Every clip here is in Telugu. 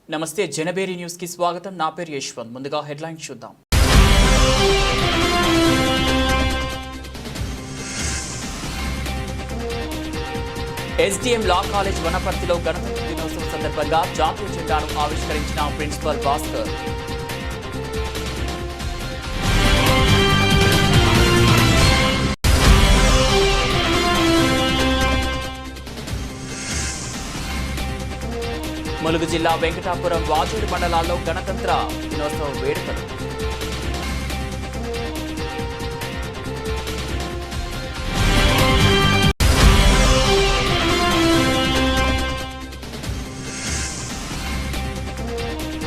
నమస్తే జనబేరి న్యూస్ కి స్వాగతం. నా పేరు యశ్వంత్. ముందుగా హెడ్లైన్స్ చూద్దాం. ఎస్డిఎం లా కాలేజ్ వనపర్తిలో గణతంత్ర దినోత్సవం సందర్భంగా జాతీయ జెండాను ఆవిష్కరించిన ప్రిన్సిపల్ భాస్కర్. ములుగు జిల్లా వెంకటాపురం వాజేడు మండలాల్లో గణతంత్ర దినోత్సవ వేడుకలు.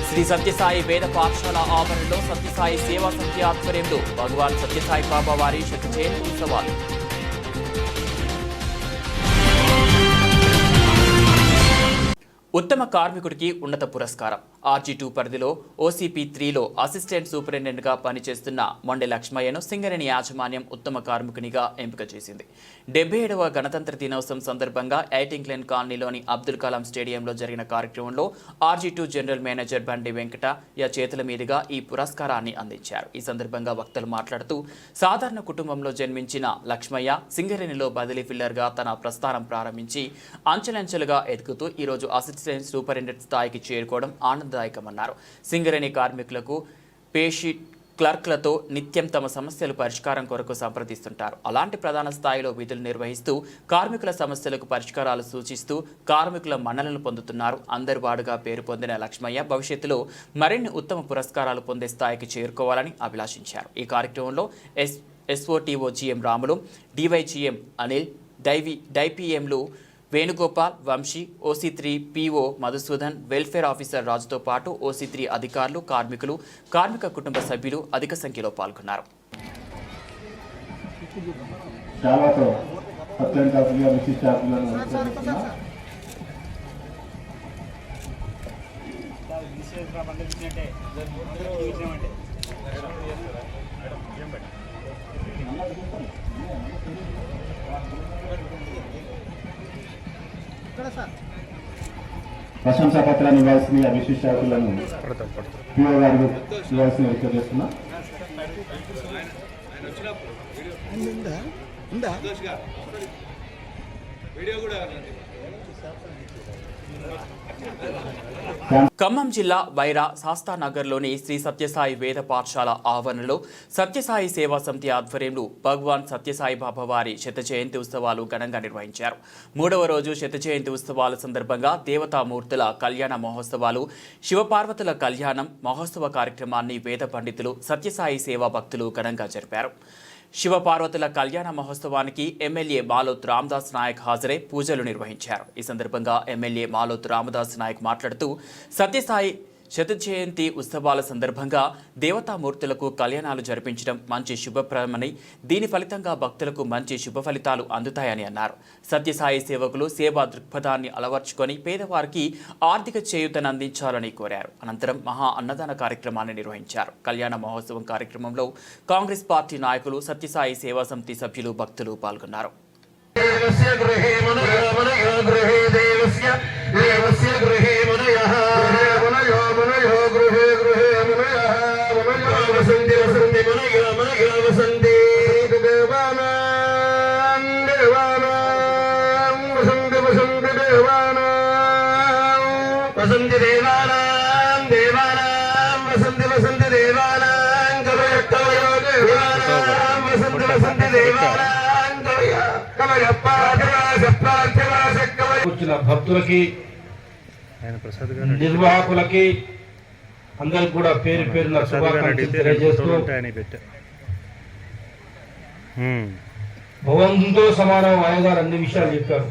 శ్రీ సత్యసాయి వేద పాఠశాల ఆవరణలో సత్యసాయి సేవా సమితి ఆధ్వర్యంలో భగవాన్ సత్యసాయి బాబా వారి శత జయంతి ఉత్సవాలు. ఉత్తమ కార్మికుడికి ఉన్నత పురస్కారం. RG2 పరిధిలో OCP 3లో అసిస్టెంట్ సూపరింటెండెంట్గా పనిచేస్తున్న మొండె లక్ష్మయ్యను సింగరేణి యాజమాన్యం ఉత్తమ కార్మికునిగా ఎంపిక చేసింది. 77వ గణతంత్ర దినోత్సవం సందర్భంగా ఐటింగ్లెన్ కాలనీలోని అబ్దుల్ కలాం స్టేడియంలో జరిగిన కార్యక్రమంలో RG2 జనరల్ మేనేజర్ బండి వెంకటయ్య చేతుల మీదుగా ఈ పురస్కారాన్ని అందించారు. ఈ సందర్భంగా వక్తలు మాట్లాడుతూ సాధారణ కుటుంబంలో జన్మించిన లక్ష్మయ్య సింగరేణిలో బదిలీ ఫిల్లర్గా తన ప్రస్థానం ప్రారంభించి అంచెలంచెలుగా ఎదుగుతూ ఈరోజు అసిస్టెంట్ సూపరింటెండెంట్ స్థాయికి చేరుకోవడం ఆనందదాయకమన్నారు. సింగరేణి కార్మికులకు పేషి క్లర్క్లతో నిత్యం తమ సమస్యలు పరిష్కారం కొరకు సంప్రదిస్తుంటారు. అలాంటి ప్రధాన స్థాయిలో విధులు నిర్వహిస్తూ కార్మికుల సమస్యలకు పరిష్కారాలు సూచిస్తూ కార్మికుల మన్ననలు పొందుతున్నారు. అందరి వాడుగా పేరు పొందిన లక్ష్మయ్య భవిష్యత్తులో మరిన్ని ఉత్తమ పురస్కారాలు పొందే స్థాయికి చేరుకోవాలని అభిలాషించారు. ఈ కార్యక్రమంలో SOTO GM Ramulu, DYGM Anil, డైపీఎంలు Venugopal, Vamshi, OC3 PO Madhusudan, welfare officer రాజుతో పాటు OC3 అధికారులు, కార్మికులు, కార్మిక కుటుంబ సభ్యులు అధిక సంఖ్యలో పాల్గొన్నారు. ప్రశంసా పత్రాన్ని ఇవ్వాల్సిన విశిష్టాతులను PO గారు ఇవ్వాల్సిన రిక్వెస్ట్ చేస్తున్నా. ఖమ్మం జిల్లా వైరా శాస్తానగర్లోని శ్రీ సత్యసాయి వేద పాఠశాల ఆవరణలో సత్యసాయి సేవా సమితి ఆధ్వర్యంలో భగవాన్ సత్యసాయి బాబా వారి శత జయంతి ఉత్సవాలు ఘనంగా నిర్వహించారు. 3వ రోజు శత జయంతి ఉత్సవాల సందర్భంగా దేవతామూర్తుల కళ్యాణ మహోత్సవాలు, శివపార్వతుల కళ్యాణం మహోత్సవ కార్యక్రమాన్ని వేద పండితులు, సత్యసాయి సేవా భక్తులు ఘనంగా జరిపారు. శివపార్వతుల కళ్యాణ మహోత్సవానికి ఎమ్మెల్యే మాలోత్ రామదాస్ నాయక్ హాజరై పూజలు నిర్వహించారు. ఈ సందర్భంగా ఎమ్మెల్యే మాలోత్ రామదాస్ నాయక్ మాట్లాడుతూ సత్యసాయి శత జయంతి ఉత్సవాల సందర్భంగా దేవతామూర్తులకు కళ్యాణాలు జరిపించడం మంచి శుభప్రదమని, దీని ఫలితంగా భక్తులకు మంచి శుభ ఫలితాలు అందుతాయని అన్నారు. సత్యసాయి సేవకులు సేవా దృక్పథాన్ని అలవర్చుకొని పేదవారికి ఆర్థిక చేయూతను అందించాలని కోరారు. అనంతరం మహా అన్నదాన కార్యక్రమాన్ని నిర్వహించారు. కళ్యాణ మహోత్సవం కార్యక్రమంలో కాంగ్రెస్ పార్టీ నాయకులు, సత్యసాయి సేవా సమితి సభ్యులు, భక్తులు పాల్గొన్నారు. భక్తులకి, నిర్వాహకులకి అందరికి కూడా పేరు పేరున శుభాకాంక్షలు తెలియజేస్తూ, భగవంతుతో సమానం అయ్యగారు అన్ని విషయాలు చెప్పారు.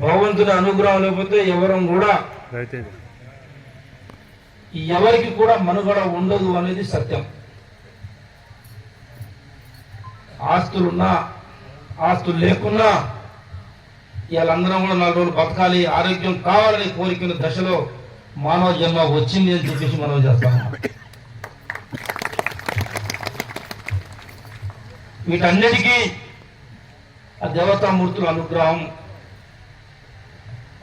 భగవంతుని అనుగ్రహం లేకపోతే ఎవరం కూడా ఎవరికి కూడా మనుగడ ఉండదు అనేది సత్యం. ఆస్తులున్నా ఆస్తులు లేకున్నా వీళ్ళందరం కూడా 4 రోజులు బతకాలి, ఆరోగ్యం కావాలని కోరికల దశలో మానవ జన్మ వచ్చింది అని చెప్పేసి మనం చేస్తాం. వీటన్నిటికీ ఆ దేవతామూర్తుల అనుగ్రహం,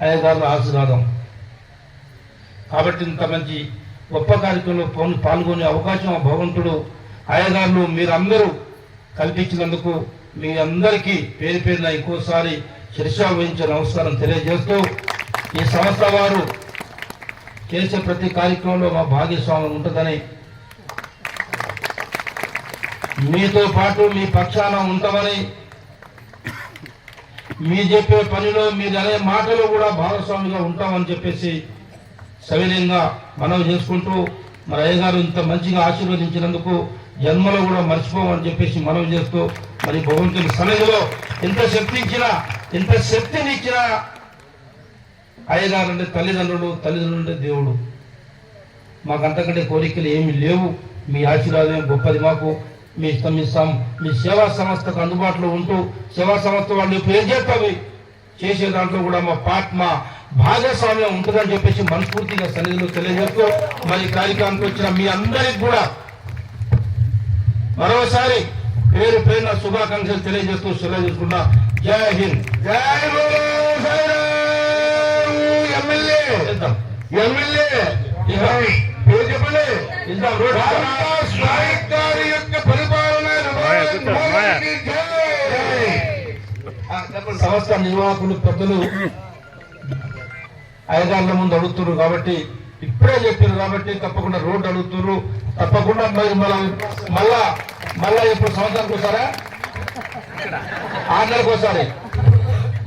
అయ్యగారుల ఆశీర్వాదం కాబట్టి ఇంత మంచి గొప్ప కార్యక్రమంలో పాల్గొనే అవకాశం ఆ భగవంతుడు అయ్యగారులు మీరందరూ కల్పించినందుకు మీ అందరికీ పేరు పేరున ఇంకోసారి శిరసా వహించే నమస్కారం తెలియజేస్తూ ఈ సంస్థ వారు చేసే ప్రతి కార్యక్రమంలో మా భాగస్వామ్యం ఉంటుందని మీతో పాటు మీ పక్షాన ఉంటామని మీ చెప్పే పనిలో మీరు అనే మాటలో కూడా భాగస్వామిగా ఉంటామని చెప్పేసి సవినయంగా మనవి చేసుకుంటూ మరి అయ్యగారు ఇంత మంచిగా ఆశీర్వదించినందుకు జన్మలో కూడా మర్చిపోమని చెప్పేసి మనవి చేస్తూ మరి భగవంతుని సన్నిధిలో ఎంత శక్తిని ఇచ్చినా అయ్యగారు అంటే తల్లిదండ్రులు అంటే దేవుడు. మాకు అంతకంటే కోరికలు ఏమీ లేవు. మీ ఆశీర్వాదం గొప్పది మాకు. మీ సేవా సంస్థకు అందుబాటులో ఉంటూ సేవా సంస్థ వాళ్ళు ఏం చేస్తావి చేసే దాంట్లో కూడా మా భాగస్వామ్యం ఉంటుందని చెప్పేసి మనస్ఫూర్తిగా సన్నిధిలో తెలియజేస్తూ మరి కార్యక్రమానికి వచ్చిన మీ అందరికి కూడా మరోసారి పేరు పేరున శుభాకాంక్షలు తెలియజేస్తూ సెలవు తీసుకున్నా. జై హింద్. సంస్థ నిర్వాహకులు పెద్దలు అయ్యగారుల ముందు అడుగుతున్నారు కాబట్టి ఇప్పుడే చెప్పారు కాబట్టి తప్పకుండా రోడ్డు అడుగుతున్నారు. తప్పకుండా మరి మళ్ళా ఇప్పుడు సంవత్సరానికి ఒకసారా 6 నెలలకు ఒకసారి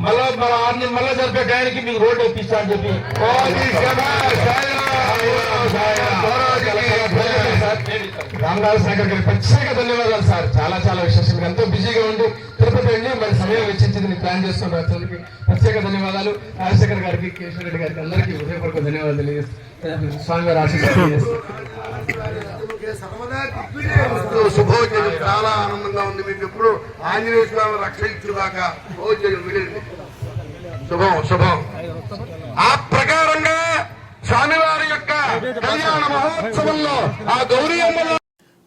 మళ్ళా జరిపే టైంకి మీకు రోడ్డు ఇప్పిస్తా అని చెప్పి రామరాజు సాగర్ గారికి ప్రత్యేక ధన్యవాదాలు సార్. చాలా విశేషం. ఎంతో బిజీగా ఉండి తిరుపతి వెళ్ళి మరి సమయం వెచ్చించింది ప్లాన్ చేస్తున్నారు. అతనికి ప్రత్యేక ధన్యవాదాలు. రాజశేఖర్ గారికి, కేశవ రెడ్డి గారికి అందరికీ హృదయపూర్వక ధన్యవాదాలు తెలియజేస్తాను. స్వామి గారు ఆశీస్సులు. శుభోజనం చాలా ఆనందంగా ఉంది. మీకు ఎప్పుడు ఆంజనేయ స్వామి రక్ష ఇచ్చుదాకా భోజనం విడండి. శుభం. ఆ ప్రకారంగా స్వామివారి యొక్క కళ్యాణ మహోత్సవంలో ఆ గౌరీ అమ్మ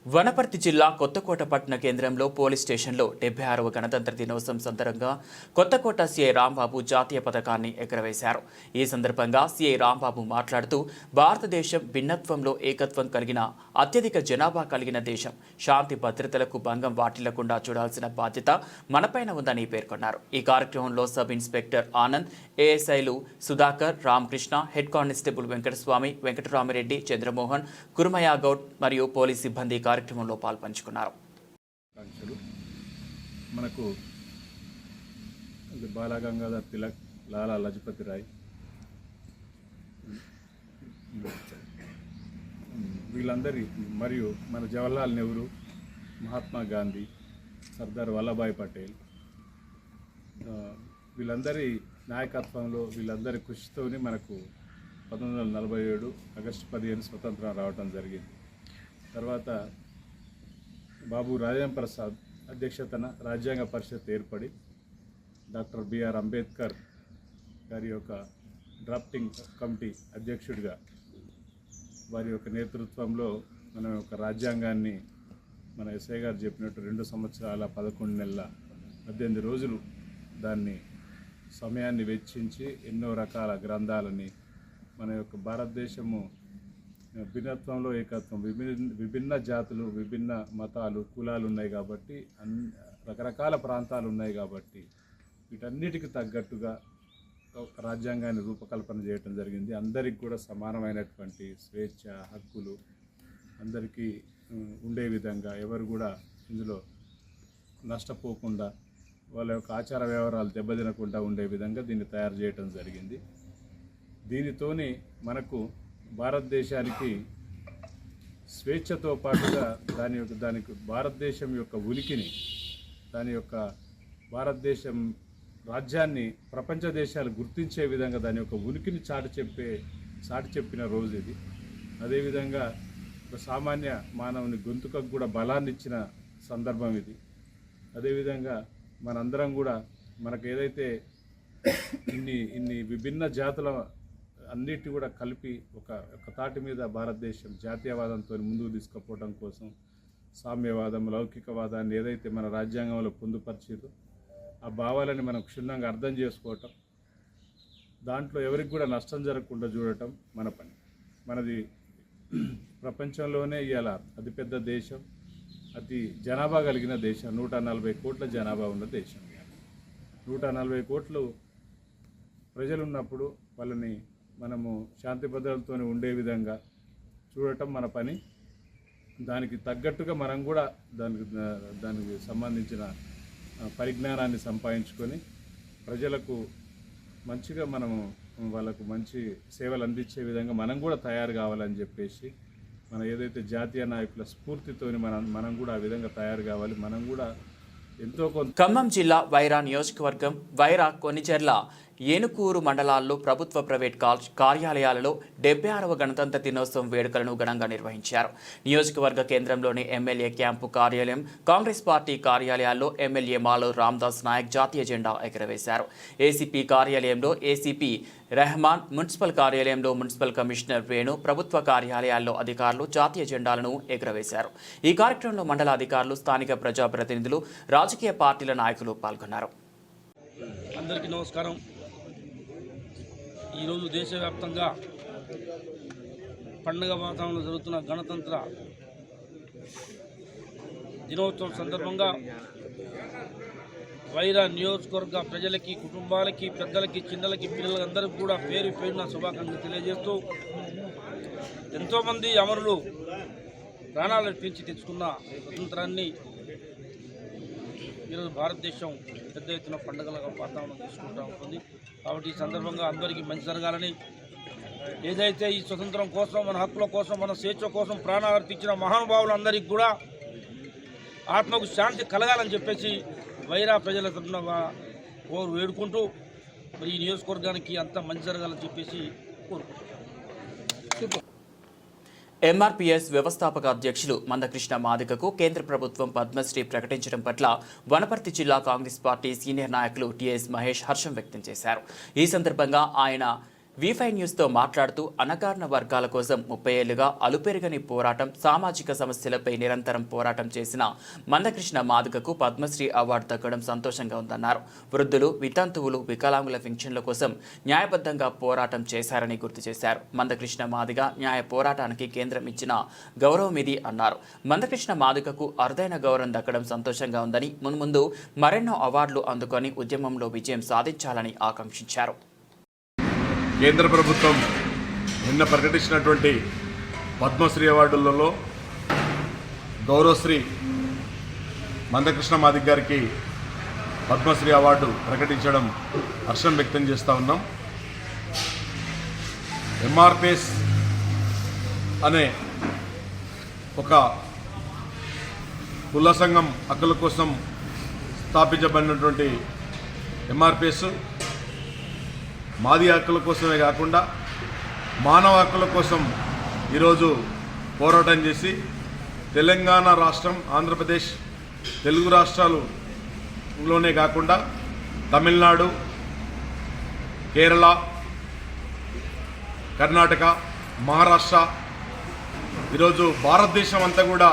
వనపర్తి జిల్లా కొత్తకోట పట్టణ కేంద్రంలో పోలీస్ స్టేషన్లో 76వ గణతంత్ర దినోత్సవం సందర్భంగా కొత్తకోట సిఐ రాంబాబు జాతీయ పతాకాన్ని ఎగురవేశారు. ఈ సందర్భంగా సిఐ రాంబాబు మాట్లాడుతూ భారతదేశం భిన్నత్వంలో ఏకత్వం కలిగిన అత్యధిక జనాభా కలిగిన దేశం. శాంతి భద్రతలకు భంగం వాటిల్లకుండా చూడాల్సిన బాధ్యత మనపైన ఉందని పేర్కొన్నారు. ఈ కార్యక్రమంలో సబ్ ఇన్స్పెక్టర్ ఆనంద్, ఏఎస్ఐలు సుధాకర్, రామకృష్ణ, హెడ్ కానిస్టేబుల్ వెంకటస్వామి, వెంకటరామిరెడ్డి, చంద్రమోహన్, కురుమయ్య గౌడ్ మరియు పోలీస్ సిబ్బంది కార్యక్రమంలో పాల్పంచుకున్నారు. మనకు బాలగంగాధర్ తిలక్, లాలా లజపతి రాయ్ వీళ్ళందరి మరియు మన జవహర్లాల్ నెహ్రూ, మహాత్మా గాంధీ, సర్దార్ వల్లభాయ్ పటేల్ వీళ్ళందరి నాయకత్వంలో వీళ్ళందరి కృషితోనే మనకు 1947 ఆగస్టు 15 స్వతంత్రం రావడం జరిగింది. తర్వాత బాబు రాజేంద్ర ప్రసాద్ అధ్యక్షతన రాజ్యాంగ పరిషత్ ఏర్పడి డాక్టర్ బిఆర్ అంబేద్కర్ గారి యొక్క డ్రాఫ్టింగ్ కమిటీ అధ్యక్షుడిగా వారి యొక్క నేతృత్వంలో మన యొక్క రాజ్యాంగాన్ని మన ఎస్ఐ గారు చెప్పినట్టు 2 సంవత్సరాల 11 నెలల 18 రోజులు దాన్ని సమయాన్ని వెచ్చించి ఎన్నో రకాల గ్రంథాలని మన యొక్క భారతదేశము భిన్నత్వంలో ఏకత్వం, విభిన్న జాతులు, విభిన్న మతాలు, కులాలు ఉన్నాయి కాబట్టి రకరకాల ప్రాంతాలు ఉన్నాయి కాబట్టి వీటన్నిటికి తగ్గట్టుగా రాజ్యాంగాన్ని రూపకల్పన చేయడం జరిగింది. అందరికి కూడా సమానమైనటువంటి స్వేచ్ఛ, హక్కులు అందరికీ ఉండే విధంగా, ఎవరు కూడా ఇందులో నష్టపోకుండా వాళ్ళ యొక్క ఆచార వ్యవహారాలు దెబ్బతినకుండా ఉండే విధంగా దీన్ని తయారు చేయడం జరిగింది. దీనితోని మనకు భారతదేశానికి స్వేచ్ఛతో పాటుగా దానికి భారతదేశం యొక్క ఉనికిని, దాని యొక్క భారతదేశం రాజ్యాన్ని ప్రపంచ దేశాలు గుర్తించే విధంగా దాని యొక్క ఉనికిని చాటి చెప్పిన రోజు ఇది. అదేవిధంగా ఒక సామాన్య మానవుని గొంతుకకు కూడా బలాన్ని ఇచ్చిన సందర్భం ఇది. అదేవిధంగా మనందరం కూడా మనకు ఏదైతే ఇన్ని విభిన్న జాతుల అన్నిటి కూడా కలిపి ఒక తాటి మీద భారతదేశం జాతీయవాదంతో ముందుకు తీసుకుపోవడం కోసం సామ్యవాదం, లౌకికవాదాన్ని ఏదైతే మన రాజ్యాంగంలో పొందుపరిచారో ఆ భావాలని మనం క్షుణ్ణంగా అర్థం చేసుకోవటం, దాంట్లో ఎవరికి కూడా నష్టం జరగకుండా చూడటం మన పని. మనది ప్రపంచంలోనే ఇవాళ అతిపెద్ద దేశం, అతి జనాభా కలిగిన దేశం, 140 కోట్ల జనాభా ఉన్న దేశం. 140 కోట్లు ప్రజలు ఉన్నప్పుడు వాళ్ళని మనము శాంతి భద్రతలతో ఉండే విధంగా చూడటం మన పని. దానికి తగ్గట్టుగా మనం కూడా దానికి సంబంధించిన పరిజ్ఞానాన్ని సంపాదించుకొని ప్రజలకు మంచిగా మనము వాళ్ళకు మంచి సేవలు అందించే విధంగా మనం కూడా తయారు కావాలని చెప్పేసి మన ఏదైతే జాతీయ నాయకుల స్ఫూర్తితోని మనం కూడా ఆ విధంగా తయారు కావాలి. మనం కూడా ఎంతో కొంత. ఖమ్మం జిల్లా వైరా నియోజకవర్గం వైరా కొనిచెర్ల ఏనుకూరు మండలాల్లో ప్రభుత్వ ప్రైవేట్ కార్యాలయాలలో 76వ గణతంత్ర దినోత్సవం వేడుకలను ఘనంగా నిర్వహించారు. నియోజకవర్గ కేంద్రంలోని ఎమ్మెల్యే క్యాంపు కార్యాలయం, కాంగ్రెస్ పార్టీ కార్యాలయాల్లో ఎమ్మెల్యే మాలో రామ్దాస్ నాయక్ జాతీయ జెండా ఎగురవేశారు. ఏసీపీ కార్యాలయంలో ఏసీపీ రెహమాన్, మున్సిపల్ కార్యాలయంలో మున్సిపల్ కమిషనర్ వేణు, ప్రభుత్వ కార్యాలయాల్లో అధికారులు జాతీయ జెండాలను ఎగురవేశారు. ఈ కార్యక్రమంలో మండల అధికారులు, స్థానిక ప్రజాప్రతినిధులు, రాజకీయ పార్టీల నాయకులు పాల్గొన్నారు. అందరికీ నమస్కారం. ఈరోజు దేశవ్యాప్తంగా పండుగ వాతావరణంలో జరుగుతున్న గణతంత్ర దినోత్సవం సందర్భంగా వైరా నియోజకవర్గ ప్రజలకి, కుటుంబాలకి, పెద్దలకి, చిన్నలకి, పిల్లలందరికీ కూడా పేరు పేరున శుభాకాంక్షలు తెలియజేస్తూ, ఎంతోమంది అమరులు ప్రాణాలు అర్పించి తెచ్చుకున్న స్వతంత్రాన్ని ఈరోజు భారతదేశం పెద్ద ఎత్తున పండుగల వాతావరణం తీసుకుంటూ ఉంటుంది. కాబట్టి ఈ సందర్భంగా అందరికీ మంచి జరగాలని, ఏదైతే ఈ స్వతంత్రం కోసం, మన హక్కుల కోసం, మన స్వేచ్ఛ కోసం ప్రాణాలు అర్పించిన మహానుభావులందరికీ కూడా ఆత్మకు శాంతి కలగాలని చెప్పేసి వైరా ప్రజల తరఫున వేడుకుంటూ, మరి ఈ నియోజకవర్గానికి అంతా మంచి జరగాలని చెప్పేసి కోరుకుంటున్నాం. ఎంఆర్పీఎస్ వ్యవస్థాపక అధ్యక్షులు మందకృష్ణ మాదిగకు కేంద్ర ప్రభుత్వం పద్మశ్రీ ప్రకటించడం పట్ల వనపర్తి జిల్లా కాంగ్రెస్ పార్టీ సీనియర్ నాయకులు టీఎస్ మహేష్ హర్షం వ్యక్తం చేశారు. ఈ సందర్భంగా ఆయన V5 న్యూస్తో మాట్లాడుతూ, అణగారిన వర్గాల కోసం 30 ఏళ్లుగా అలుపెరగని పోరాటం, సామాజిక సమస్యలపై నిరంతరం పోరాటం చేసిన మందకృష్ణ మాదిగకు పద్మశ్రీ అవార్డు దక్కడం సంతోషంగా ఉందన్నారు. వృద్ధులు, వితంతువులు, వికలాంగుల పెన్షన్ల కోసం న్యాయబద్ధంగా పోరాటం చేశారని గుర్తు చేశారు. మందకృష్ణ మాదిగ న్యాయ పోరాటానికి కేంద్రం ఇచ్చిన గౌరవం ఇది అన్నారు. మందకృష్ణ మాదిగకు అరుదైన గౌరవం దక్కడం సంతోషంగా ఉందని, మున్ముందు మరెన్నో అవార్డులు అందుకొని ఉద్యమంలో విజయం సాధించాలని ఆకాంక్షించారు. కేంద్ర ప్రభుత్వం నిన్న ప్రకటించినటువంటి పద్మశ్రీ అవార్డులలో గౌరవశ్రీ మందకృష్ణ మాదిగ గారికి పద్మశ్రీ అవార్డు ప్రకటించడం హర్షం వ్యక్తం చేస్తూ ఉన్నాం. ఎంఆర్పిఎస్ అనే ఒక కుల సంఘం హక్కుల కోసం స్థాపించబడినటువంటి ఎంఆర్పిఎస్ మాది హక్కుల కోసమే కాకుండా మానవ హక్కుల కోసం ఈరోజు పోరాటం చేసి తెలంగాణ రాష్ట్రం, ఆంధ్రప్రదేశ్, తెలుగు రాష్ట్రాలులోనే కాకుండా తమిళనాడు, కేరళ, కర్ణాటక, మహారాష్ట్ర, ఈరోజు భారతదేశం అంతా కూడా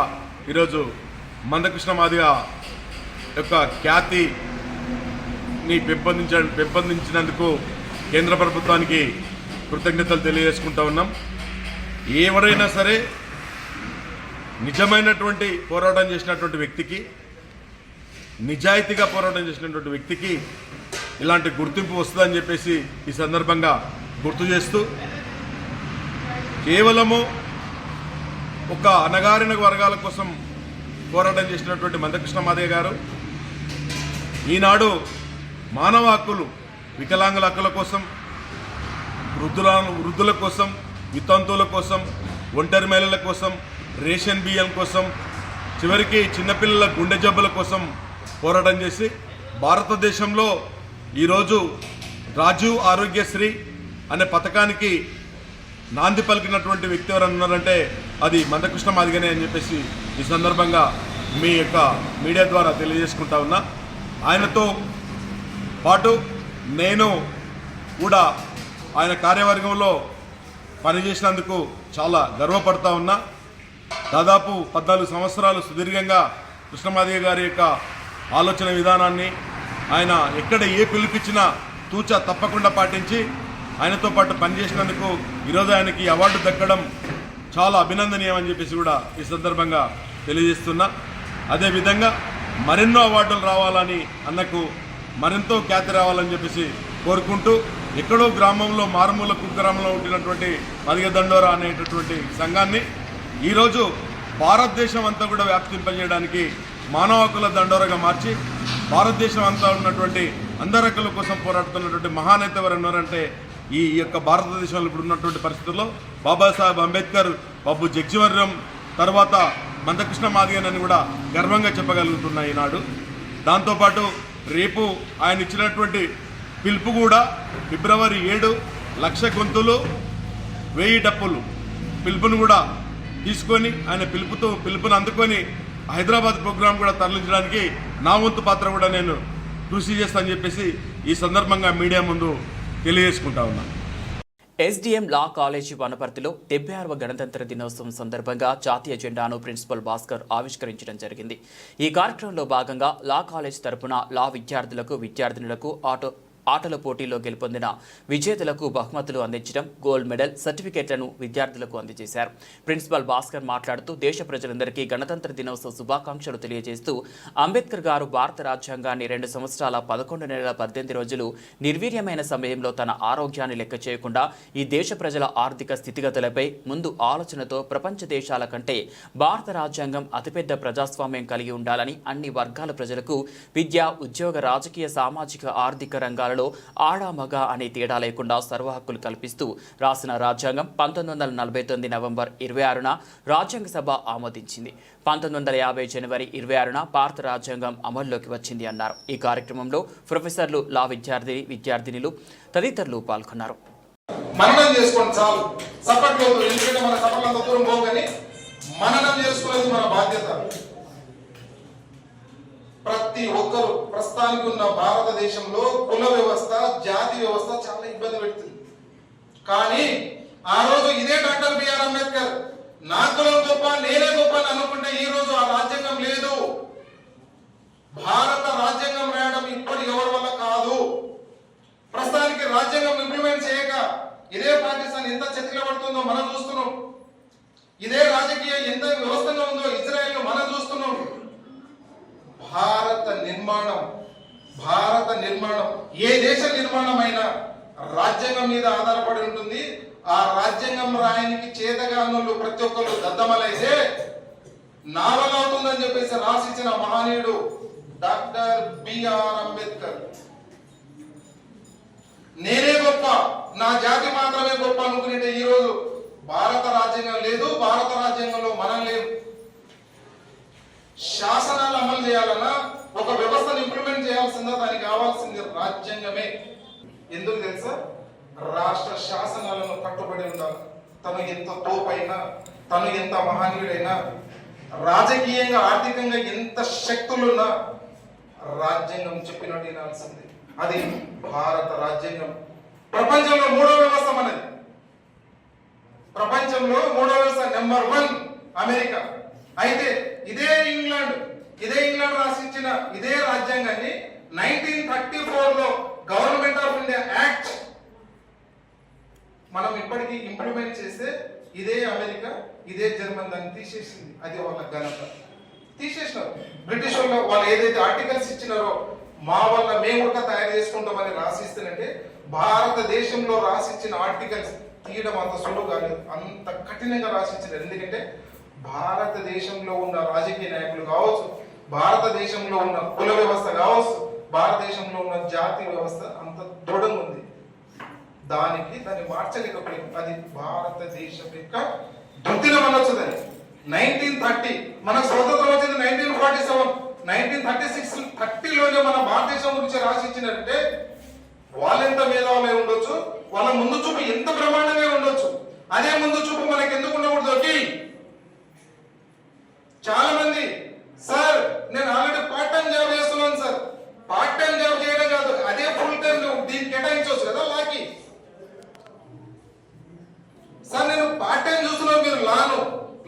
ఈరోజు మందకృష్ణ మాదిగ యొక్క ఖ్యాతిని పెంపొందించినందుకు కేంద్ర ప్రభుత్వానికి కృతజ్ఞతలు తెలియజేసుకుంటూ ఉన్నాం. ఎవరైనా సరే నిజమైనటువంటి పోరాటం చేసినటువంటి వ్యక్తికి, నిజాయితీగా పోరాటం చేసినటువంటి వ్యక్తికి ఇలాంటి గుర్తింపు వస్తుందని చెప్పేసి ఈ సందర్భంగా గుర్తు చేస్తూ, కేవలము ఒక అణగారిన వర్గాల కోసం పోరాటం చేసినటువంటి మందకృష్ణ మాదిగ గారు ఈనాడు మానవ హక్కులు, వికలాంగుల హక్కుల కోసం, వృద్ధుల కోసం, వితంతువుల కోసం, ఒంటరి మహిళల కోసం, రేషన్ బియ్యం కోసం, చివరికి చిన్నపిల్లల గుండె జబ్బుల కోసం పోరాటం చేసి భారతదేశంలో ఈరోజు రాజీవ్ ఆరోగ్యశ్రీ అనే పథకానికి నాంది పలికినటువంటి వ్యక్తి ఎవరు ఉన్నారంటే అది మందకృష్ణ మాదిగనే అని చెప్పేసి ఈ సందర్భంగా మీ యొక్క మీడియా ద్వారా తెలియజేసుకుంటా ఉన్నా. ఆయనతో పాటు నేను కూడా ఆయన కార్యవర్గంలో పనిచేసినందుకు చాలా గర్వపడతా ఉన్నా. దాదాపు 14 సంవత్సరాలు సుదీర్ఘంగా కృష్ణమాదిగ గారి యొక్క ఆలోచన విధానాన్ని ఆయన ఎక్కడ ఏ పిలుపిచ్చినా తూచా తప్పకుండా పాటించి ఆయనతో పాటు పనిచేసినందుకు ఈరోజు ఆయనకి అవార్డు దక్కడం చాలా అభినందనీయం అని చెప్పేసి కూడా ఈ సందర్భంగా తెలియజేస్తున్నా. అదేవిధంగా మరెన్నో అవార్డులు రావాలని, అన్నకు మరెంతో ఖ్యాతి రావాలని చెప్పేసి కోరుకుంటూ, ఎక్కడో గ్రామంలో మారుమూల కుగ్రామంలో ఉంటున్నటువంటి మదిగ దండోరా అనేటటువంటి సంఘాన్ని ఈరోజు భారతదేశం అంతా కూడా వ్యాప్తింపజేయడానికి మానవ హక్కుల దండోరగా మార్చి భారతదేశం అంతా ఉన్నటువంటి అందరి హక్కుల కోసం పోరాడుతున్నటువంటి మహానేత ఎవరు ఉన్నారంటే ఈ యొక్క భారతదేశంలో ఇప్పుడు ఉన్నటువంటి పరిస్థితుల్లో బాబాసాహెబ్ అంబేద్కర్, బాబు జగ్జీవన్ తర్వాత మందకృష్ణ మాదిగన్ అని కూడా గర్వంగా చెప్పగలుగుతున్నా ఈనాడు. దాంతోపాటు రేపు ఆయన ఇచ్చినటువంటి పిలుపు కూడా ఫిబ్రవరి 7 1,00,000 గొంతులు 1000 డప్పులు పిలుపును కూడా తీసుకొని ఆయన పిలుపును అందుకొని హైదరాబాద్ ప్రోగ్రాం కూడా తరలించడానికి నా వంతు పాత్ర కూడా నేను కృషి చేస్తానని చెప్పేసి ఈ సందర్భంగా మీడియా ముందు తెలియజేసుకుంటా ఉన్నాను. ఎస్డిఎం లా కాలేజీ వనపర్తిలో 76వ గణతంత్ర దినోత్సవం సందర్భంగా జాతీయ జెండాను ప్రిన్సిపల్ భాస్కర్ ఆవిష్కరించడం జరిగింది. ఈ కార్యక్రమంలో భాగంగా లా కాలేజ్ తరపున లా విద్యార్థులకు ఆటల పోటీలో గెలుపొందిన విజేతలకు బహుమతులు అందించడం, గోల్డ్ మెడల్, సర్టిఫికేట్లను విద్యార్థులకు అందజేశారు. ప్రిన్సిపల్ భాస్కర్ మాట్లాడుతూ దేశ ప్రజలందరికీ గణతంత్ర దినోత్సవ శుభాకాంక్షలు తెలియజేస్తూ అంబేద్కర్ గారు భారత రాజ్యాంగాన్ని 2 సంవత్సరాల 11 నెలల 18 రోజులు నిర్వీర్యమైన సమయంలో తన ఆరోగ్యాన్ని లెక్క చేయకుండా ఈ దేశ ప్రజల ఆర్థిక స్థితిగతులపై ముందు ఆలోచనతో ప్రపంచ దేశాల కంటే భారత రాజ్యాంగం అతిపెద్ద ప్రజాస్వామ్యం కలిగి ఉండాలని, అన్ని వర్గాల ప్రజలకు విద్య, ఉద్యోగ, రాజకీయ, సామాజిక, ఆర్థిక రంగాలలో ఆడ మగ అనే తేడా లేకుండా సర్వ హక్కులు కల్పిస్తూ రాసిన రాజ్యాంగం 1949 నవంబర్ 26న రాజ్యాంగ సభ ఆమోదించింది. 1950 జనవరి 26న భారత రాజ్యాంగం అమల్లోకి వచ్చింది అన్నారు. ఈ కార్యక్రమంలో ప్రొఫెసర్లు, లా విద్యార్థినులు తదితరులు పాల్గొన్నారు. మననం చేసుకోండి చాలు, సపట్లు ఎందుకంటే మన సపట్లంత దూరం పోగానే మననం చేసుకునేది మన బాధ్యత. ప్రతి ఒక్కరు ప్రస్తుతానికి ఉన్న భారతదేశంలో కుల వ్యవస్థ, జాతి వ్యవస్థ చాలా ఇబ్బంది పెడుతుంది. కానీ ఆ రోజు ఇదే డాక్టర్ బిఆర్ అంబేద్కర్ నా కులం గొప్ప, నేనే గొప్ప అని అనుకుంటే ఈ రోజు ఆ రాజ్యాంగం లేదు. భారత రాజ్యాంగం రాయడం ఇప్పటి ఎవరి వల్ల కాదు. ప్రస్తుతానికి రాజ్యాంగం ఇంప్లిమెంట్ చేయక ఇదే పాకిస్తాన్ ఎంత చతికిల పడుతుందో మనం చూస్తున్నాం. ఇదే రాజకీయ ఎంత వ్యవస్థగా ఉందో ఇజ్రాయెల్ మనం చూస్తున్నాం. భారత నిర్మాణం ఏ దేశ నిర్మాణమైనా రాజ్యాంగం మీద ఆధారపడి ఉంటుంది. ఆ రాజ్యాంగం రాయనికి చేతగానులు ప్రతి ఒక్కరు దద్దమలైతే నా వల్ల అవుతుందని చెప్పేసి రాసిచ్చిన మహనీయుడు డాక్టర్ బిఆర్ అంబేద్కర్. నేనే గొప్ప, నా జాతి మాత్రమే గొప్ప అనుకునే ఈ రోజు భారత రాజ్యాంగం లేదు, భారత రాజ్యాంగంలో మనం లేదు. శాసనాలు అమలు చేయాలన్నా, ఒక వ్యవస్థను ఇంప్లిమెంట్ చేయాల్సిందా, దానికి కావాల్సింది రాజ్యాంగమే. ఎందుకు తెలుసా? రాష్ట్ర శాసనాలను కట్టుబడి ఉండాలి. తను ఎంత తోపైనా, తను ఎంత మహనీయుడైనా, రాజకీయంగా ఆర్థికంగా ఎంత శక్తులున్నా రాజ్యాంగం చెప్పినట్టు వినాల్సింది. అది భారత రాజ్యాంగం. ప్రపంచంలో 3వ వ్యవస్థ మనది. ప్రపంచంలో 3వ వ్యవస్థ నెంబర్ 1 అమెరికా. అయితే ఇదే ఇంగ్లాండ్ రాసిచ్చిన ఇదే రాజ్యాంగాన్ని 1934లో గవర్నమెంట్ ఆఫ్ ఇండియా యాక్ట్ మనం ఇప్పటికీ ఇంప్లిమెంట్ చేస్తే ఇదే అమెరికా, ఇదే జర్మన్ దాన్ని తీసేసింది. అది వాళ్ళ ఘనత. తీసేసినారు. బ్రిటిష్ వాళ్ళు ఏదైతే ఆర్టికల్స్ ఇచ్చినారో మా వల్ల మేము కూడా తయారు చేసుకుంటామని రాసిస్తేనంటే భారతదేశంలో రాసిచ్చిన ఆర్టికల్స్ తీయడం అంత సులువు కాలేదు, అంత కఠినంగా రాసిచ్చారు. ఎందుకంటే భారతదేశంలో ఉన్న రాజకీయ నాయకులు కావచ్చు, భారతదేశంలో ఉన్న కుల వ్యవస్థ కావచ్చు, భారతదేశంలో ఉన్న జాతి వ్యవస్థ అంత దృఢంగా ఉంది. దాన్ని మార్చలేకపోయింది. అది భారతదేశం యొక్క దుర్దినం అనొచ్చు. దాన్ని 1930 మనకు స్వతంత్రం వచ్చింది 1947, 1936 30లోనే మన భారతదేశం గురించి రాసిచ్చినట్టే వాళ్ళెంత మేధావులై ఉండొచ్చు, వాళ్ళ ముందు చూపు ఎంత బ్రహ్మాండంగా ఉండొచ్చు. అదే ముందు చూపు మనకి ఎందుకు ఉండకూడదు? చాలా మంది సార్ నేను ఆల్రెడీ పార్ట్ టైం జాబ్ చేస్తున్నాను సార్. పార్ట్ టైం జాబ్ చేయడం కాదు, అదే ఫుల్ టైం దీనికి కేటాయించవచ్చు కదా లాకి. సార్ నేను పార్ట్ టైం చూస్తున్నాను, మీరు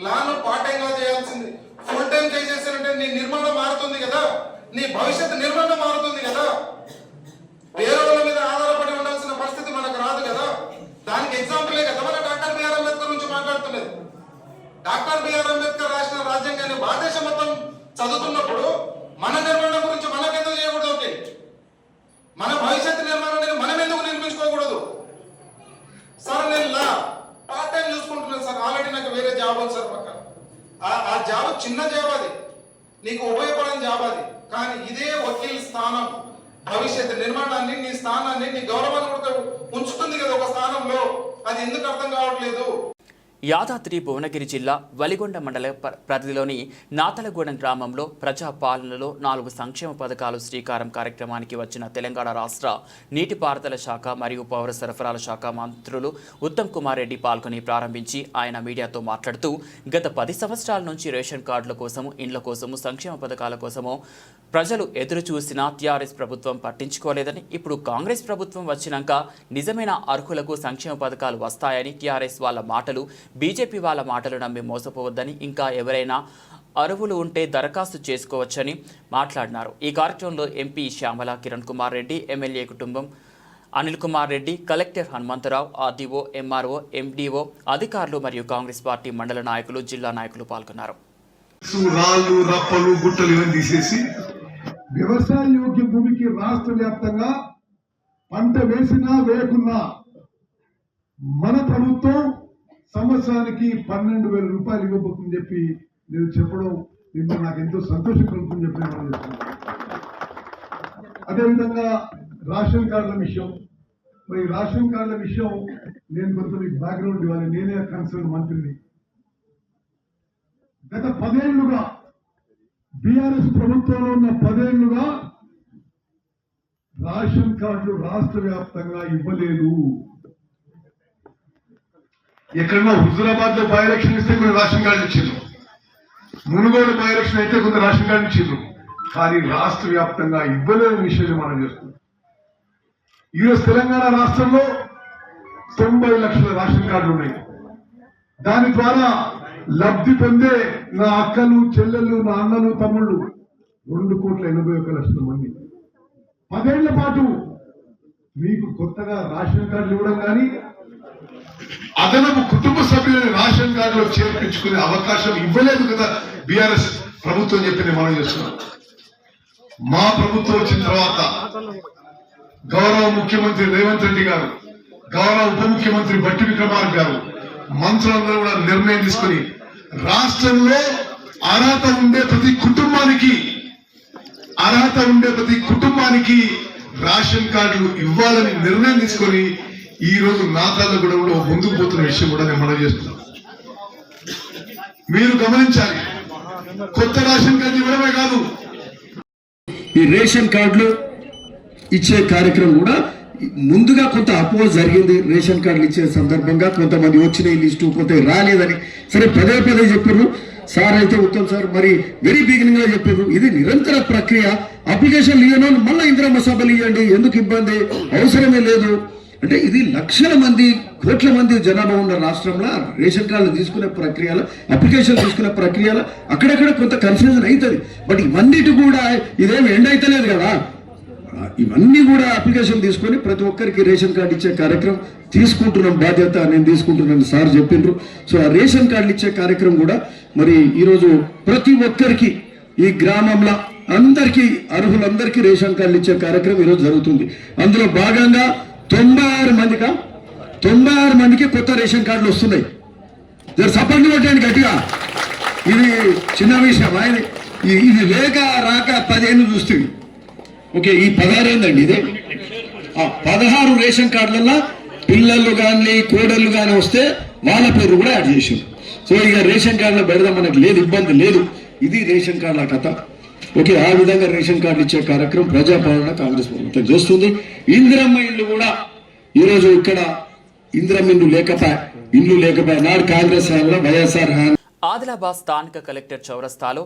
లాను పార్ట్ టైం గా చేయాల్సింది. ఫుల్ టైం చేసేసారంటే నీ నిర్మాణం మారుతుంది కదా, నీ భవిష్యత్తు నిర్మాణం మారుతుంది కదా. వేరే వాళ్ళ మీద ఆధారపడి ఉండాల్సిన పరిస్థితి మనకు రాదు కదా. డాక్టర్ బిఆర్ అంబేద్కర్ రాసిన రాజ్యాంగాన్ని భారతదేశం మొత్తం చదువుతున్నప్పుడు మన నిర్మాణం గురించి మనకెందుకు చేయకూడదు? ఓకే, మన భవిష్యత్తు నిర్మాణాన్ని మనం ఎందుకు నిర్మించుకోకూడదు? సార్ నేను పార్ట్ టైం చూసుకుంటున్నాను సార్, ఆల్రెడీ నాకు వేరే జాబ్ ఉంది సార్ పక్క. ఆ జాబ్ చిన్న జాబ్, అది నీకు ఉపయోగపడని జాబ్ అది. కానీ ఇదే వకీల్ స్థానం భవిష్యత్తు నిర్మాణాన్ని, నీ స్థానాన్ని, నీ గౌరవాన్ని కూడా ఉంచుతుంది కదా ఒక స్థానంలో. అది ఎందుకు అర్థం కావట్లేదు? యాదాద్రి భువనగిరి జిల్లా వలిగొండ మండల పరిధిలోని నాతలగూడెం గ్రామంలో ప్రజాపాలనలో 4 సంక్షేమ పథకాలు శ్రీకారం కార్యక్రమానికి వచ్చిన తెలంగాణ రాష్ట్ర నీటిపారుదల శాఖ మరియు పౌర సరఫరాల శాఖ మంత్రులు ఉత్తమ్ కుమార్ రెడ్డి పాల్గొని ప్రారంభించి ఆయన మీడియాతో మాట్లాడుతూ గత 10 సంవత్సరాల నుంచి రేషన్ కార్డుల కోసము, ఇండ్ల కోసము, సంక్షేమ పథకాల కోసము ప్రజలు ఎదురు చూసినా టీఆర్ఎస్ ప్రభుత్వం పట్టించుకోలేదని, ఇప్పుడు కాంగ్రెస్ ప్రభుత్వం వచ్చినాక నిజమైన అర్హులకు సంక్షేమ పథకాలు వస్తాయని, టీఆర్ఎస్ వాళ్ళ మాటలు, బీజేపీ వాళ్ళ మాటలు నమ్మి మోసపోవద్దని, ఇంకా ఎవరైనా అర్హులు ఉంటే దరఖాస్తు చేసుకోవచ్చని మాట్లాడినారు. ఈ కార్యక్రమంలో ఎంపీ శ్యామల కిరణ్ కుమార్ రెడ్డి, ఎమ్మెల్యే కుటుంబం Anil Kumar Reddy, collector Hanumantharao, RDO, MRO, MDO, అధికారులు మరియు కాంగ్రెస్ పార్టీ మండల నాయకులు, జిల్లా నాయకులు పాల్గొన్నారు. రాళ్ళు, రప్పలు, గుట్టలు ఇవన్నీ తీసేసి వ్యవసాయ యోగ్య భూమికి రాష్ట్ర వ్యాప్తంగా పంట వేసినా వేయకున్నా మన ప్రభుత్వం సంవత్సరానికి 12,000 రూపాయలు ఇవ్వబోతుందని చెప్పి నేను చెప్పడం నిన్న నాకు ఎంతో సంతోషం కలుగుతుందని చెప్పి మనం చెప్తున్నాను. అదేవిధంగా రేషన్ కార్డుల విషయం, మరి రేషన్ కార్డుల విషయం నేను కొంత మీకు బ్యాక్గ్రౌండ్ ఇవ్వాలి. నేనే కన్సర్న్ మంత్రిని. గత 10 ఏళ్లుగా బీఆర్ఎస్ ప్రభుత్వంలో ఉన్న 10 ఏళ్లుగా రేషన్ కార్డులు రాష్ట్ర వ్యాప్తంగా ఇవ్వలేదు. ఎక్కడన్నా హుజురాబాద్ లో బై ఎలక్షన్ ఇస్తే కొన్ని రేషన్ కార్డులు ఇచ్చిండ్రు, మునుగోడు బై ఎలక్షన్ అయితే కొంత రేషన్ కార్డు ఇచ్చిండ్రు, కానీ రాష్ట్ర వ్యాప్తంగా ఇవ్వలేని విషయాన్ని మనం చేస్తున్నాం. ఈరోజు తెలంగాణ రాష్ట్రంలో 90 లక్షల రేషన్ కార్డులు ఉన్నాయి. దాని ద్వారా లబ్ధి పొందే నా అక్కలు, చెల్లెళ్ళు, నా అన్నలు, తమ్ముళ్ళు 2,81,00,000 మంది. 10 ఏళ్ల పాటు మీకు కొత్తగా రేషన్ కార్డులు ఇవ్వడం కానీ అదనపు కుటుంబ సభ్యులని రేషన్ కార్డులో చేర్పించుకునే అవకాశం ఇవ్వలేదు కదా బీఆర్ఎస్ ప్రభుత్వం చెప్పింది మనం చేస్తున్నాం. మా ప్రభుత్వం వచ్చిన తర్వాత గౌరవ ముఖ్యమంత్రి రేవంత్ రెడ్డి గారు, గౌరవ ఉప ముఖ్యమంత్రి బట్టి విక్రమార్క గారు, మంత్రులందరూ కూడా నిర్ణయం తీసుకుని రాష్ట్రంలో అర్హత ఉండే ప్రతి కుటుంబానికి రేషన్ కార్డులు ఇవ్వాలని నిర్ణయం తీసుకొని ఈ రోజు నాతాలగూడెంలో ముందుకు పోతున్న విషయం కూడా నేను మనం చేస్తున్నాను. మీరు గమనించాలి, కొత్త రేషన్ కార్డు ఇవ్వడమే కాదు, ఈ రేషన్ కార్డులు ఇచ్చే కార్యక్రమం కూడా ముందుగా కొంత అపోజ్ జరిగింది. రేషన్ కార్డులు ఇచ్చే సందర్భంగా కొంతమంది వచ్చిన లిస్టు, కొంత రాలేదని సరే పదే చెప్పారు. సార్ అయితే ఉత్తమ్ సార్ మరి వెరీ బిగినింగ్ లో చెప్పారు, ఇది నిరంతర ప్రక్రియ. అప్లికేషన్లు ఇవ్వను మళ్ళీ ఇందిరమ్మ సభలు ఇవ్వండి, ఎందుకు ఇబ్బంది, అవసరమే లేదు అంటే ఇది లక్షల మంది, కోట్ల మంది జనాభా ఉన్న రాష్ట్రంలో రేషన్ కార్డులు తీసుకునే ప్రక్రియలో, అప్లికేషన్ తీసుకునే ప్రక్రియలో అక్కడక్కడ కొంత కన్ఫ్యూజన్ అవుతుంది. బట్ ఇవన్నిటి కూడా ఇదేమి ఎండ్ అయితలేదు కదా, ఇవన్నీ కూడా అప్లికేషన్ తీసుకొని ప్రతి ఒక్కరికి రేషన్ కార్డు ఇచ్చే కార్యక్రమం తీసుకుంటున్నాం. బాధ్యత నేను తీసుకుంటున్నాను సార్ చెప్పిండ్రు. సో ఆ రేషన్ కార్డులు ఇచ్చే కార్యక్రమం కూడా మరి ఈరోజు ప్రతి ఒక్కరికి ఈ గ్రామంలో అందరికీ అర్హులందరికీ రేషన్ కార్డులు ఇచ్చే కార్యక్రమం ఈరోజు జరుగుతుంది. అందులో భాగంగా 96 మందికి కొత్త రేషన్ కార్డులు వస్తున్నాయి. సపోర్ట్ కొట్టండి గట్టిగా. ఇది చిన్న విషయం, ఇది లేక రాక 10 ఏళ్ళు చూస్తుంది. ఓకే, ఈ 16 ఏందండి, ఇదే 16 రేషన్ కార్డులలో పిల్లలు కానీ కోడళ్ళు కానీ వస్తే వాళ్ళ పేరు కూడా యాడ్ చేసాం. సో ఇక రేషన్ కార్డులో పెడదాం, మనకు లేదు, ఇబ్బంది లేదు. ఇది రేషన్ కార్డుల కథ. ఓకే, ఆ విధంగా రేషన్ కార్డులు ఇచ్చే కార్యక్రమం ప్రజాపాలన కాంగ్రెస్ ప్రభుత్వం చేస్తుంది. ఇందిరమ్మ ఇల్లు కూడా ఈరోజు ఇక్కడ ఇందిరమ్మ ఇల్లు లేకపోయా నాడు కాంగ్రెస్ హయాంలో వైఎస్ఆర్ హయాం. ఆదిలాబాద్ స్థానిక కలెక్టర్ చౌరస్తాలో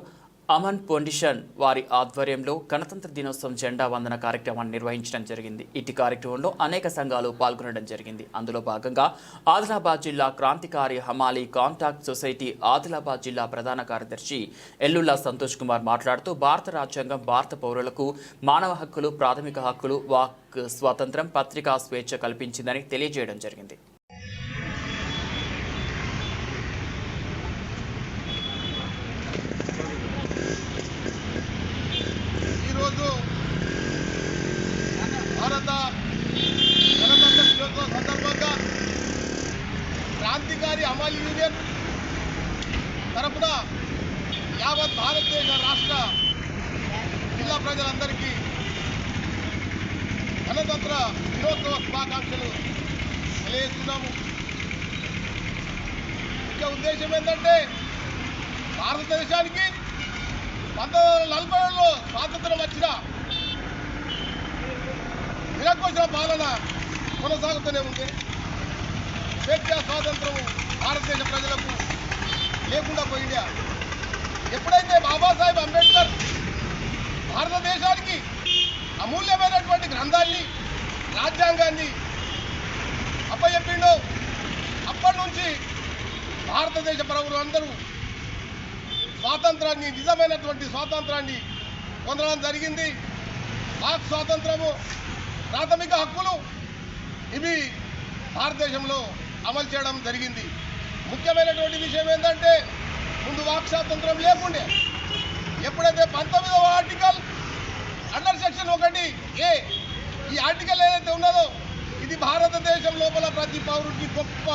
అమన్ ఫౌండేషన్ వారి ఆధ్వర్యంలో గణతంత్ర దినోత్సవం జెండా వందన కార్యక్రమాన్ని నిర్వహించడం జరిగింది. ఇటు కార్యక్రమంలో అనేక సంఘాలు పాల్గొనడం జరిగింది. అందులో భాగంగా ఆదిలాబాద్ జిల్లా క్రాంతికారి హమాలి కాంటాక్ట్ సొసైటీ ఆదిలాబాద్ జిల్లా ప్రధాన కార్యదర్శి ఎల్లుల్లా సంతోష్ కుమార్ మాట్లాడుతూ భారత రాజ్యాంగం భారత పౌరులకు మానవ హక్కులు, ప్రాథమిక హక్కులు, వాక్ స్వాతంత్రం, పత్రికా స్వేచ్ఛ కల్పించిందని తెలియజేయడం జరిగింది. క్రాంతికారి హమాలి యూనియన్ తరపున యావత్ భారతదేశ రాష్ట్ర జిల్లా ప్రజలందరికీ గణతంత్ర దినోత్సవ శుభాకాంక్షలు తెలియజేస్తున్నాము. ముఖ్య ఉద్దేశం ఏంటంటే భారతదేశానికి 1940లో స్వాతంత్రం వచ్చిన నిరంకుశ పాలన కొనసాగుతూనే ఉంది. స్వేచ్ఛ స్వాతంత్రము భారతదేశ ప్రజలకు లేకుండా పోయిందా? ఎప్పుడైతే బాబాసాహెబ్ అంబేద్కర్ భారతదేశానికి అమూల్యమైనటువంటి గ్రంథాన్ని రాజ్యాంగాన్ని అప్పచెప్పిండో అప్పటి నుంచి భారతదేశ పౌరులందరూ స్వాతంత్రాన్ని నిజమైనటువంటి స్వాతంత్రాన్ని పొందడం జరిగింది. వాక్ స్వాతంత్రము, ప్రాథమిక హక్కులు ఇవి భారతదేశంలో అమలు చేయడం జరిగింది. ముఖ్యమైనటువంటి విషయం ఏంటంటే ముందు వాక్ స్వాతంత్రం లేకుండే ఎప్పుడైతే 19వ ఆర్టికల్ అండర్ సెక్షన్ 1A ఈ ఆర్టికల్ ఏదైతే ఉన్నదో ఇది భారతదేశం లోపల ప్రతి పౌరుడికి గొప్ప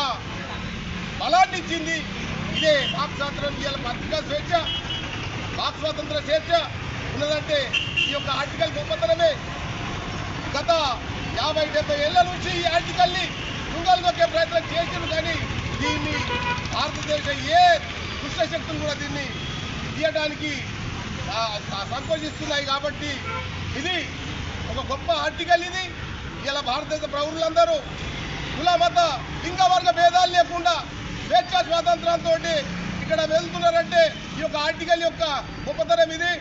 బలాన్ని ఇచ్చింది. ఇదే వాక్ స్వాతంత్రం. ఇవాళ పత్రికా స్వేచ్ఛ, వాక్ స్వాతంత్ర స్వేచ్ఛ ఉన్నదంటే ఈ యొక్క ఆర్టికల్ గొప్పతనమే. గత 50-70 ఏళ్ల నుంచి ఈ ఆర్టికల్ని తుంగలుగొక్కే ప్రయత్నం చేసింది, కానీ దీన్ని భారతదేశ ఏ దుష్ట శక్తులు కూడా దీన్ని తీయడానికి సంకోచిస్తున్నాయి. కాబట్టి ఇది ఒక గొప్ప ఆర్టికల్. ఇది ఇలా భారతదేశ పౌరులందరూ కుల మత లింగ వర్గ భేదాలు లేకుండా స్వేచ్ఛ స్వాతంత్రంతో ఇక్కడ వెళ్తున్నారంటే ఈ యొక్క ఆర్టికల్ యొక్క గొప్పతనం ఇది.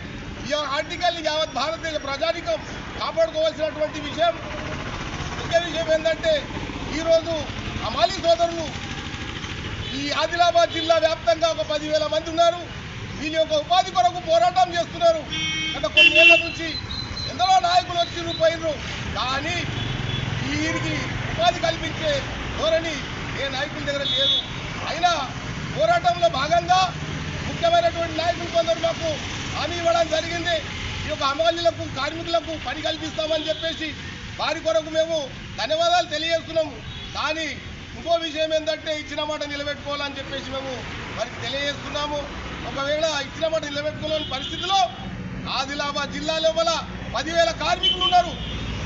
ఈ ఆర్టికల్ యావత్ భారతదేశ ప్రజానికం కాపాడుకోవాల్సినటువంటి విషయం. ముఖ్య విషయం ఏంటంటే ఈరోజు హమాలి సోదరులు ఈ ఆదిలాబాద్ జిల్లా వ్యాప్తంగా ఒక 10,000 మంది ఉన్నారు. వీళ్ళ యొక్క ఉపాధి కొరకు పోరాటం చేస్తున్నారు. గత కొన్ని ఏళ్ల నుంచి ఎందరో నాయకులు వచ్చి పోయినరు, కానీ వీరికి ఉపాధి కల్పించే ధోరణి ఏ నాయకుల దగ్గర లేదు. అయినా పోరాటంలో భాగంగా ముఖ్యమైనటువంటి నాయకులు కొందరు మాకు హామీ ఇవ్వడం జరిగింది. ఈ యొక్క హమాలీలకు కార్మికులకు పని కల్పిస్తామని చెప్పేసి వారి కొరకు మేము ధన్యవాదాలు తెలియజేస్తున్నాము. కానీ ఇంకో విషయం ఏంటంటే ఇచ్చిన మాట నిలబెట్టుకోవాలని చెప్పేసి మేము వారికి తెలియజేస్తున్నాము. ఒకవేళ ఇచ్చిన మాట నిలబెట్టుకోలేని పరిస్థితిలో ఆదిలాబాద్ జిల్లా లోపల 10,000 కార్మికులు ఉన్నారు,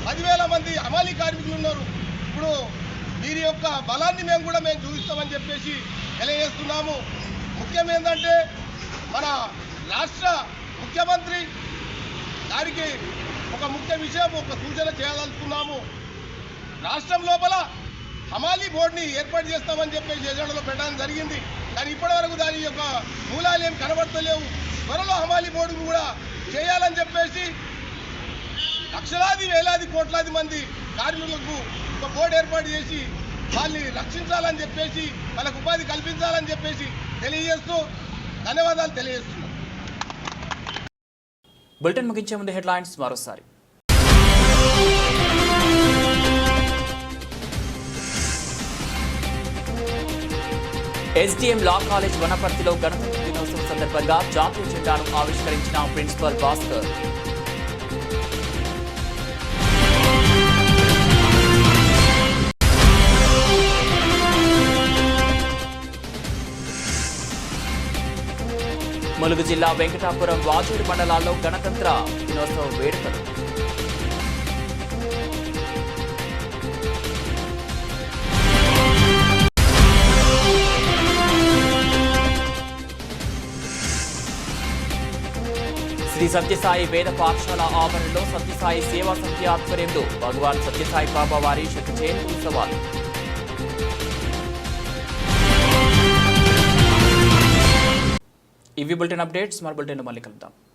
10,000 మంది హమాలీ కార్మికులు ఉన్నారు. ఇప్పుడు వీరి యొక్క బలాన్ని మేము చూపిస్తామని చెప్పేసి తెలియజేస్తున్నాము. ముఖ్యం ఏంటంటే మన రాష్ట్ర ముఖ్యమంత్రి గారికి ఒక ముఖ్య విషయం, ఒక సూచన చేయదలుచుకున్నాము. రాష్ట్రం లోపల హమాలీ బోర్డుని ఏర్పాటు చేస్తామని చెప్పేసి ఎజెండాలో పెట్టడం జరిగింది, కానీ ఇప్పటివరకు దాని యొక్క మూలాలు ఏం కనబడతలేవు. త్వరలో హమాలీ బోర్డును కూడా చేయాలని చెప్పేసి లక్షలాది వేలాది కోట్లాది మంది కార్మికులకు ఒక బోర్డు ఏర్పాటు చేసి వాళ్ళని రక్షించాలని చెప్పేసి వాళ్ళకు ఉపాధి కల్పించాలని చెప్పేసి తెలియజేస్తూ ధన్యవాదాలు తెలియజేస్తున్నాం. బులెటిన్ ముగించే ముందు హెడ్లైన్స్ మరోసారి. ఎస్డిఎం లా కాలేజ్ వనపర్తిలో గణతంత్ర దినోత్సవం సందర్భంగా జాతీయ జెండాను ఆవిష్కరించిన ప్రిన్సిపల్ భాస్కర్. ములుగు జిల్లా వెంకటాపురం, వాజూరు మండలాల్లో గణతంత్ర దినోత్సవ వేడుకలు. శ్రీ సత్యసాయి వేద పాఠశాల ఆవరణలో సత్యసాయి సేవా సమితి ఆధ్వర్యంలో భగవాన్ సత్యసాయి బాబా వారి శత జయంతి ఉత్సవాలు. ఇవి బులెటిన్ అప్డేట్స్. మరో బులెటిన్ మళ్ళీ కలుద్దాం.